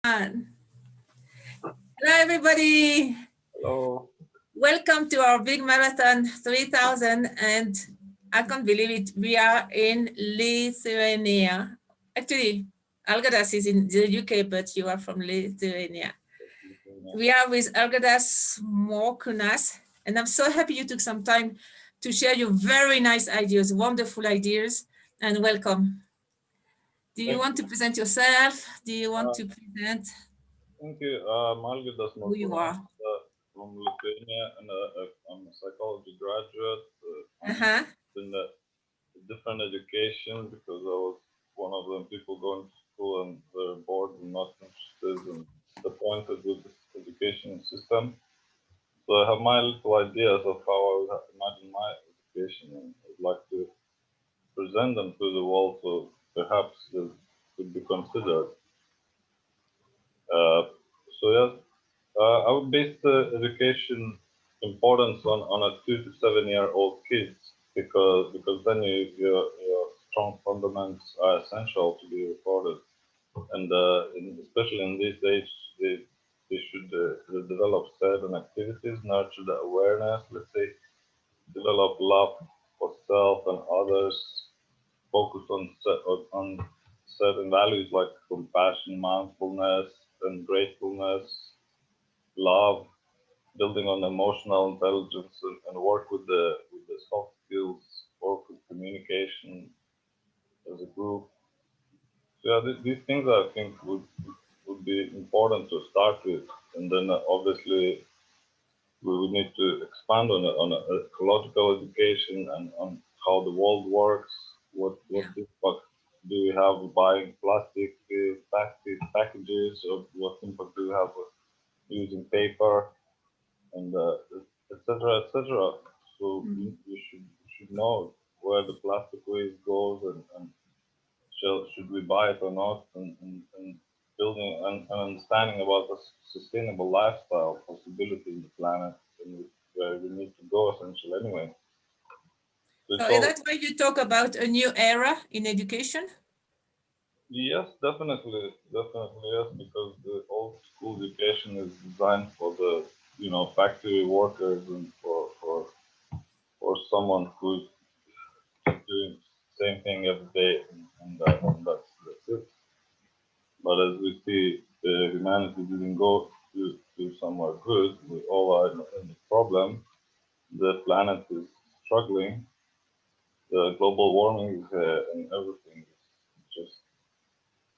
Hello, everybody. Hello. Welcome to our big marathon 3000. And I can't believe it. We are in Lithuania. Actually, Algirdas is in the UK, but you are from Lithuania. We are with Algirdas Morkuras. And I'm so happy you took some time to share your very nice ideas, wonderful ideas, and welcome. Do you Thank want you. to present yourself? Do you want Uh, to present Thank you. I'm Algirdas who you Morkuras are? from Lithuania, and I'm a psychology graduate. I'm Uh-huh. interested in different education because I was one of the people going to school and very bored and not interested and disappointed with this education system. So I have my little ideas of how I would imagine my education, and I'd like to present them to the world so perhaps they could be considered. Uh, so yes, I would base the education importance on a 2 to 7 year old kids because then your strong fundamentals are essential to be recorded, and especially in these days they should develop certain activities, nurture the awareness, let's say, develop love for self and others, focus on certain values like compassion, mindfulness, and gratefulness, love, building on emotional intelligence, and work with the soft skills, work with communication as a group. So yeah, these things I think would be important to start with, and then obviously we would need to expand on ecological education and on how the world works. What Yeah. impact do we have buying packages, or what impact do we have with using paper, and etc. etc. So we should know where the plastic waste goes, and should we buy it or not, and building an understanding about the sustainable lifestyle possibility in the planet, and where we need to go essentially anyway. So So it's is all, that why you talk about a new era in education? yes, definitely yes, because the old school education is designed for the factory workers and for someone who's doing the same thing every day, and that's it. But as we see, humanity didn't go to somewhere good. We all are in a problem. The planet is struggling. The global warming is and everything is just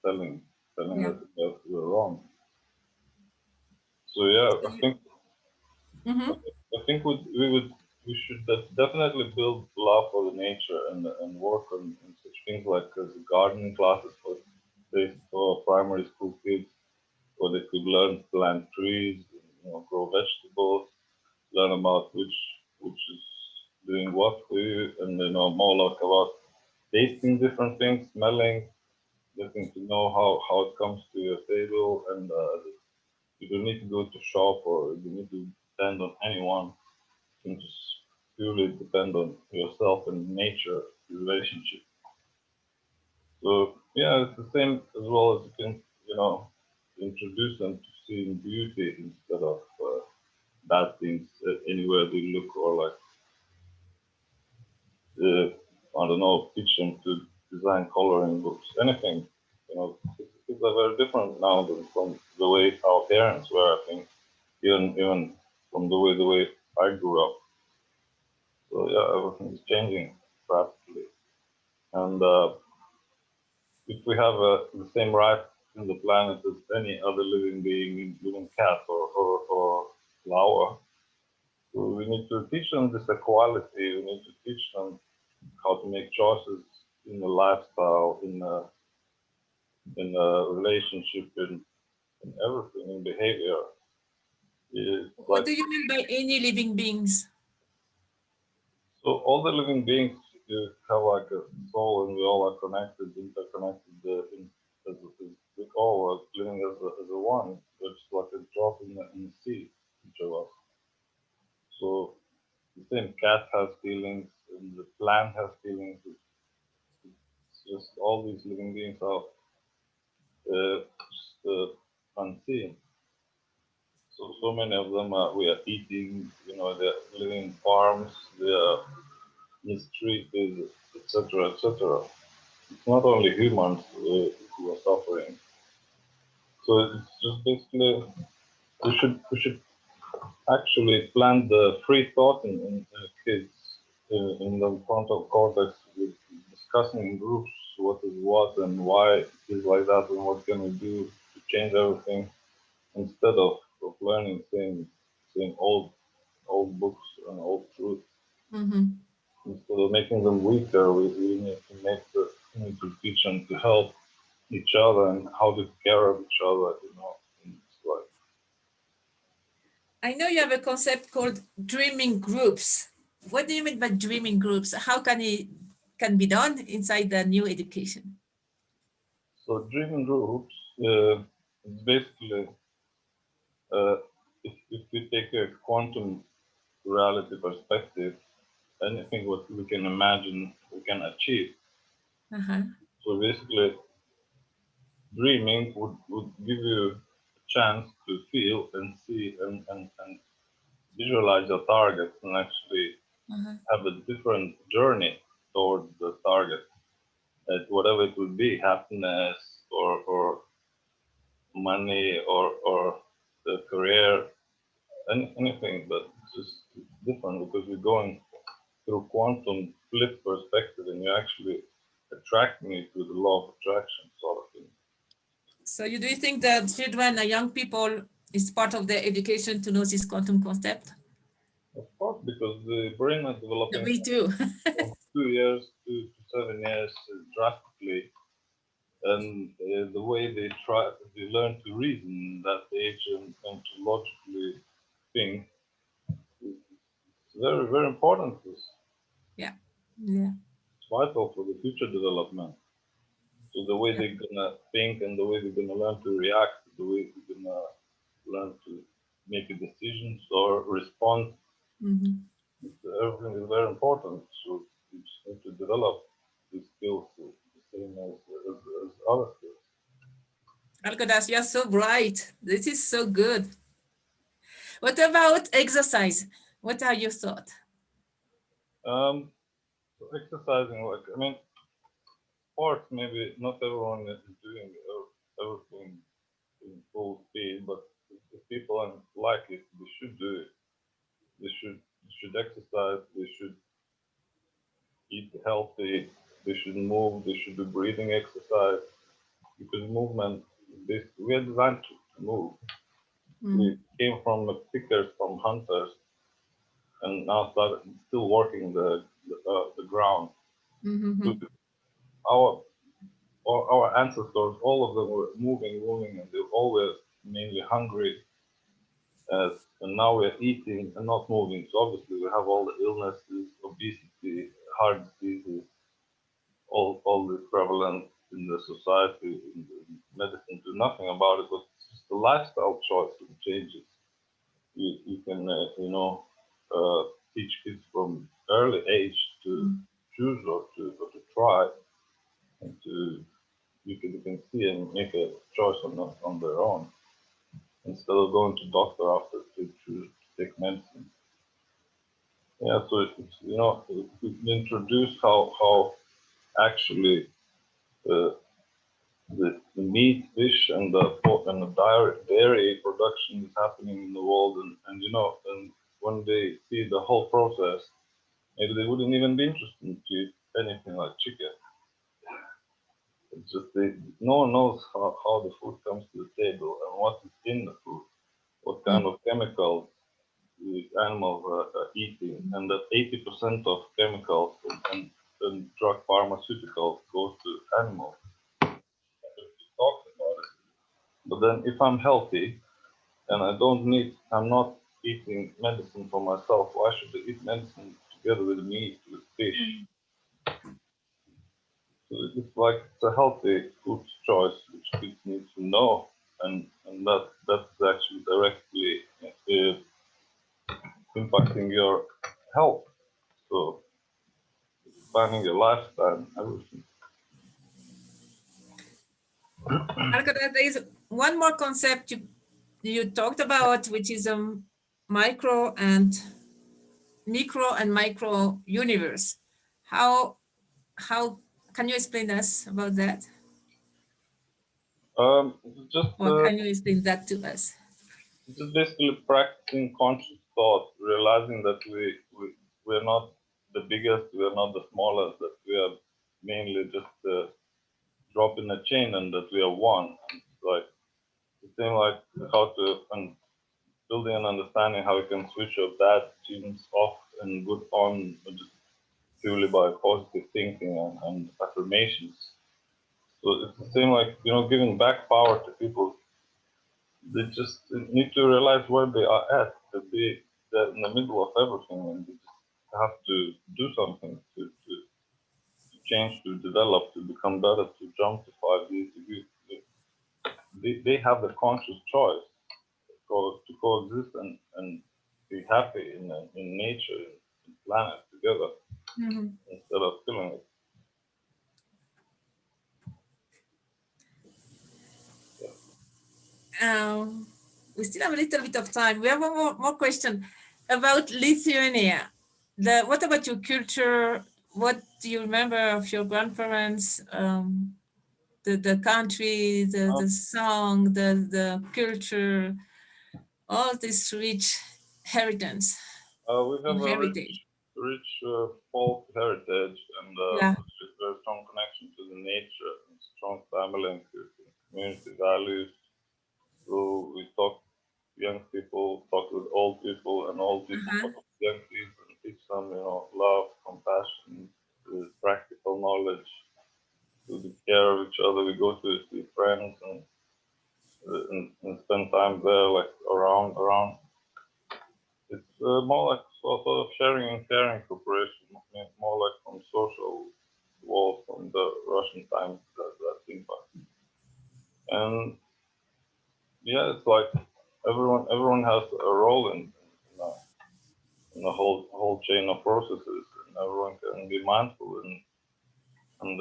telling telling Yeah. us that we're wrong. So yeah, Mm-hmm. I think we should definitely build love for the nature, and work on such things like gardening classes for primary school kids, where they could learn to plant trees, grow vegetables, learn about which is doing what for you, and more like about tasting different things, smelling, getting to know how it comes to your table, and you don't need to go to shop, or you need to depend on anyone. You can just purely depend on yourself and nature relationship. So yeah, it's the same as well as you can, introduce them to seeing beauty instead of bad things anywhere they look, or like I don't know, teach them to design coloring books, anything. Kids are very different now than from the way our parents were. I think even from the way I grew up. So yeah, everything is changing rapidly, and if we have the same right in the planet as any other living being, including cat or flower, so we need to teach them this equality. We need to teach them how to make choices in the lifestyle, in relationship, in everything, in behavior. It's What like, do you mean by any living beings? so all the living beings have like a soul, and we all are connected, interconnected. We all are living as a one. It's like a drop in the sea, each of us. So the same cat has feelings, and the plant has feelings. It's just all these living beings are just unseen. So many of them we are eating, they're living in farms, they are mistreated, etc., etc. It's not only humans who are suffering. So it's just basically we should actually plant the free thought in kids in the frontal cortex with discussing in groups what is what and why it is like that and what can we do to change everything instead of learning same old books and old truth. Mm-hmm. Instead of making them weaker, we need to we need to teach them to help each other and how to care of each other, in this life. I know you have a concept called dreaming groups. What do you mean by dreaming groups? How can it can be done inside the new education? So dreaming groups is basically if we take a quantum reality perspective, anything what we can imagine we can achieve. Uh-huh. So basically, dreaming would give you a chance to feel and see and visualize your target and actually Uh-huh. have a different journey towards the target, whatever it would be, happiness or money or the career, anything, but it's just different because we're going through quantum flip perspective and you're actually attracting it with the law of attraction sort of thing. So you do you think that children and young people is part of their education to know this quantum concept? Of course, because the brain is No, developing me too. from 2 years to 7 years drastically, and the way they learn to reason that age and to logically think is very, very important. It's Yeah. Yeah. vital for the future development. So the way Yeah. they're gonna think and the way they're gonna learn to react, the way they're gonna learn to make a decisions or respond, Mm-hmm. everything is very important. So you just need to develop these skills the same as other skills. Algirdas, you're so bright. This is so good. What about exercise? What are your thoughts? So exercising, like I mean, sports. Maybe not everyone is doing everything in full speed, but if people like it, they should do it. They should exercise. They should eat healthy. They should move. They should do breathing exercise because movement. We are designed to move. We Mm-hmm. came from the pickers, from hunters, and now started still working the ground. So Mm-hmm. our our ancestors, all of them were moving, and they were always mainly hungry. And now we're eating and not moving. So obviously we have all the illnesses, obesity, heart diseases, all this prevalent in the society. In the medicine do nothing about it, but it's just the lifestyle choice that changes. You can teach kids from early age to choose or to try and to you can see and make a choice on their own instead of going to doctor after to choose to take medicine. Yeah, so it's we introduce how actually uh, the meat, fish, and the dairy production is happening in the world, and when they see the whole process, maybe they wouldn't even be interested to eat anything like chicken. It's just no one knows how the food comes to the table and what is in the food, what kind of chemicals these animals are eating, and that 80% of chemicals and drug pharmaceuticals goes to animals. Talk about it. But then if I'm healthy and I'm not eating medicine for myself, why should I eat medicine together with meat, with fish? So it's like it's a healthy food choice which kids need to know, and that's actually directly impacting your health. So planning your lifestyle, everything. Algirdas, one more concept you talked about, which is a micro and micro and micro universe. How can you explain us about that? Just Or can you explain that to us? just basically practicing conscious thought, realizing that we're not the biggest, we're not the smallest, that we are mainly just a drop in a chain, and that we are one. And like the same like how to and building an understanding how we can switch our bad genes off and good on just purely by positive thinking and affirmations. So it's the same like giving back power to people. They just need to realize where they are at. That they're in the middle of everything, and they just have to do something to change, to develop, to become better, to jump to 5D. They have the conscious choice to coexist and be happy in nature, in planet together, Mhm. instead of killing it. Yeah. Um, we still have a little bit of time. We have one more question about Lithuania. What about your culture? What do you remember of your grandparents? The country, the song, the culture, all this rich inheritance We have and a heritage. rich folk heritage and Yeah. a very strong connection to the nature and strong family and community values. So we talk young people, talk with old people, and old people Uh-huh. talk with young people and teach them, love, compassion, practical knowledge, to the care of each other. We go to see friends and spend time there, like around. It's more like sort of sharing and caring cooperation, more like from social walls from the Russian times that impact. And yeah, it's like everyone has a role in the whole chain of processes, and everyone can be mindful and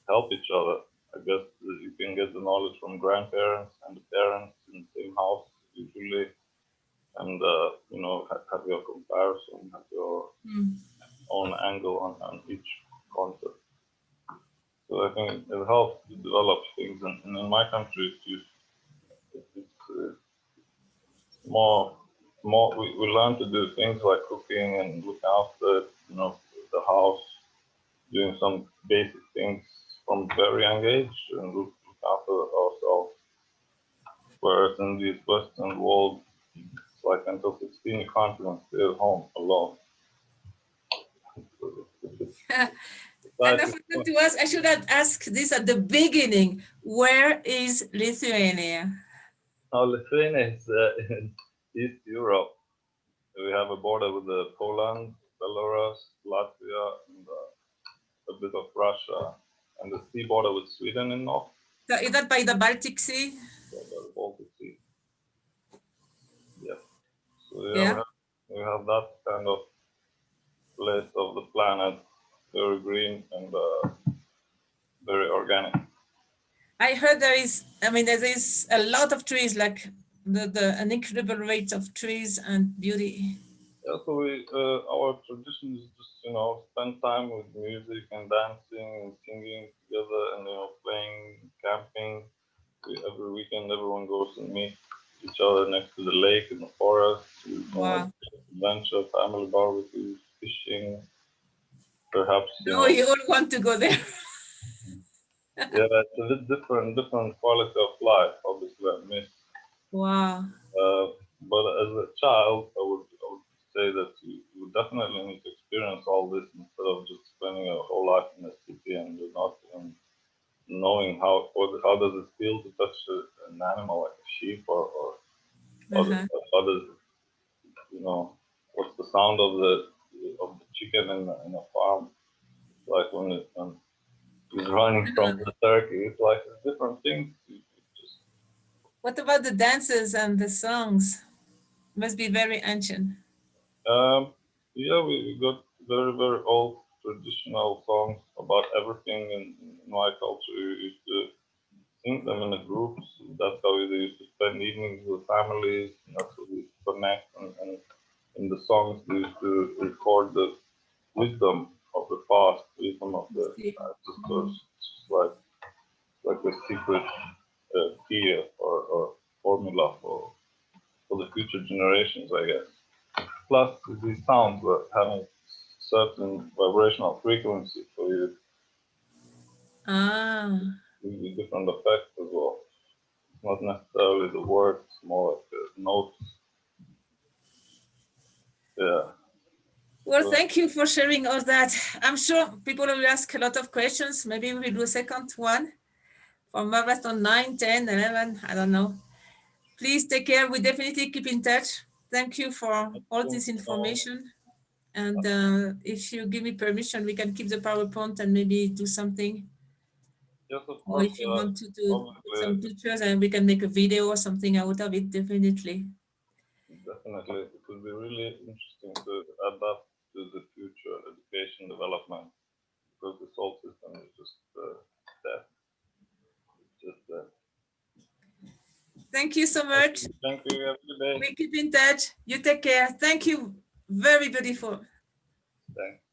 help each other. I guess you can get the knowledge from grandparents and the parents in the same house usually, and have your comparison, have your Mm. own angle on each concept. So I think it helps to develop things, and in my country, it's more we learn to do things like cooking and looking after the house, doing some basic things from very young age, and look after ourselves. Whereas in this Western world, it's like until 16 you can't even stay at home alone. So it's And I society. forgot to ask, I should have asked this at the beginning. Where is Lithuania? Now Lithuania is in East Europe. We have a border with Poland, Belarus, Latvia, and a bit of Russia, and the sea border with Sweden in north, So is that by the Baltic Sea? so the Baltic Sea. Yeah. So yeah, Yeah. we have that kind of place of the planet, very green and very organic. I heard I mean, there is a lot of trees, like an incredible rate of trees and beauty. Yeah, so our tradition is just spend time with music and dancing and singing together and playing, camping. Every weekend, everyone goes and meet each other next to the lake in the forest. Like Wow. adventure, family barbecues, fishing, perhaps No, you all want to go there. yeah, it's a bit different quality of life. Obviously, I miss. Wow. Uh, but as a child, I would say that you definitely need to experience all this instead of just spending a whole life in a city and you're not even knowing how does it feel to touch an animal like a sheep or Uh-huh. how does what's the sound of the chicken in a farm like when he's running from the turkey. It's like different things. You just What about the dances and the songs? Must be very ancient. yeah, we got very old traditional songs about everything in my culture. We used to sing them in the groups. That's how we used to spend evenings with families. And that's how we used to connect. And in the songs, we used to record the wisdom of the past, wisdom of the ancestors. It's like a secret key or formula for the future generations, I guess. Plus, these sounds were having certain vibrational frequency, so you see different effects as well. It's not necessarily the words, more like the notes. Yeah. Well, So, thank you for sharing all that. I'm sure people will ask a lot of questions. Maybe we'll do a second one for marathon 9, 10, 11, I don't know. Please take care. We definitely keep in touch. Thank you for all this information. And if you give me permission, we can keep the PowerPoint and maybe do something. yes, of Or course. if you want to do Obviously, some pictures and we can make a video or something out of it, definitely. definitely, it will be really interesting to adapt to the future education development because this whole system is just dead. It's just dead. Thank you so much. Thank you. Have a good day. We keep in touch. You take care. Thank you. Very beautiful. Thanks.